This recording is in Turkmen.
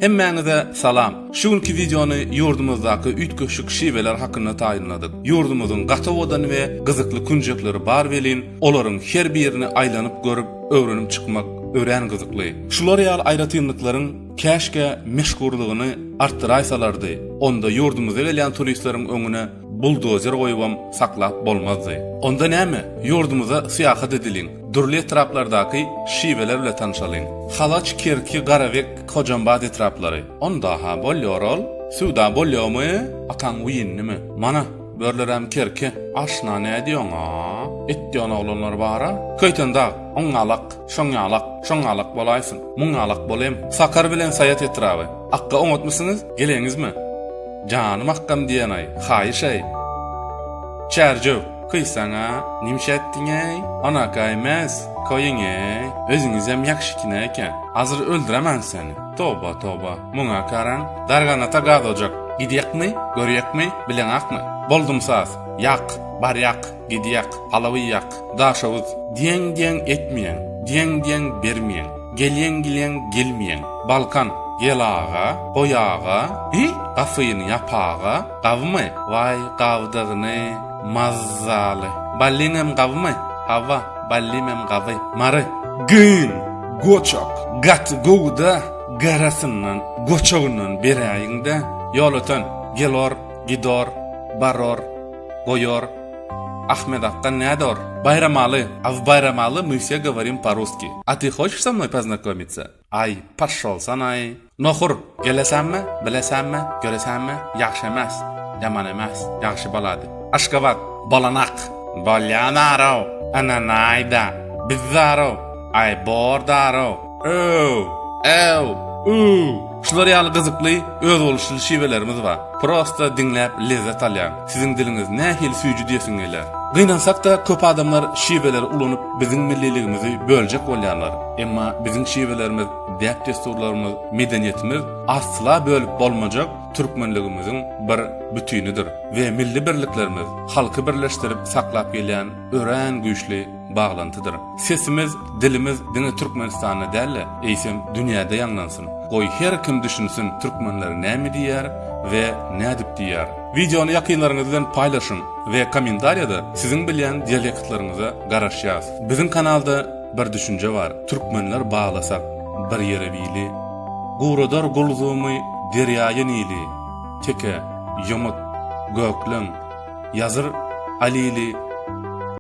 Hemmäňize salam. Şuňky videony ýurdumyzdaky ütköşük şiweler hakynda taýynladyk. Ýurdumyzyň gatawadan we gyzykly künjekleri bar welin, olaryň her birini aýlanyp görüp, öwrenip çykmak ören gyzykly. Şular ýaly aýratynlyklaryň käşke meşgurlygyny artdyraýsalardy, onda ýurdumyza gelýän turistleriň öňüne buldozer goýubam saklap bolmazdy. Onda näme? Ýurdumyza syýahat ediliň. Durly etraplardaky şiweler bilen tanışalyň. Halaç kerki garawek Kojambad etraplary. Onda ha bolýar ol, suwda bolýarmy, ataň uýunnimi? Mana börlerem kerki, aşna ne diýoň a? Etdiýän oglanlar bara. Köýtende oňalak, şoňalak bolaýsyn. Muňalak bolem. Sakar bilen sayat etraby. Akka oňatmysyňyz? Geleňizmi? Canım akkam diýen ay, haýyş ay. Çärjö, kıysaňa, nimşe etdiň ey? Anaka emas, koýuň ey. Özüňiz hem ýakşykine eken. Hazır öldüremän seni. Toba. Muňa karan, darganata gaz ojak. Gidýäkmi, görýäkmi, bileňakmy? Boldum saz. Yak, bar yak, gidýäk, palawy yak. Daşawuz, diýen etmeýän, diýen bermeýän. Gelýän gelmeýän. Balkan Yelağa, goyağa, gafyny yapağa, gavmy? Vay gavdygyny, mazzaly. Ballinem gavmy? Hava, ballimem gavy. Mary, gün, goçak, gat gowda, garasyndan, goçagyndan beräýinde, ýol öten, gelor, gidor, baror, goyor. Ахмед Аккан нядор? Байрамалы. А в Байрамалы мы все говорим по-русски. А ты хочешь со мной познакомиться? Ай, пошёл санай. Нохур, gelesänmi, bilesenmi, göresenmi? Yaxşı emas, yaman emas, yaxşı balady. Aşgabat, balanak. Bolyanaro. Ananayda. Bizzaro. Ay bordaro. Şular ýaly gyzykly, öz boluşly şiwelerimiz bar. Prosta dinläp lezzet alýan. Siziň diliniz nähil süýjü diýesiň geler. Gynansak da köp adamlar şiweler ulanyp biziň milliligimizi böljek bolýarlar. Emma biziň şiwelerimiz, däp desturlarymyz, medeniýetimiz asla bölüp bolmajak türkmenligimiziň bir bütünidir we milli birliklerimiz halky birleşdirip saklap gelýän ören güýçli baglantydyr. Sesimiz, dilimiz diňe Türkmenistanyna dälle, eýsem dünýäde ýanglansyn. Goý her kim düşünsin türkmenler näme diýär we nädip diýär. Videony ýakynlaryňyz bilen paýlaşyň we kommentariýada siziň bilýän dialektlaryňyza garaş ýaz. Biziň kanalda bir düşünje bar. Türkmenler baglasak bir ýere bili. Guradar gulzumy derýaýy nili. Teke, ýomut, göklen, ýazyr alili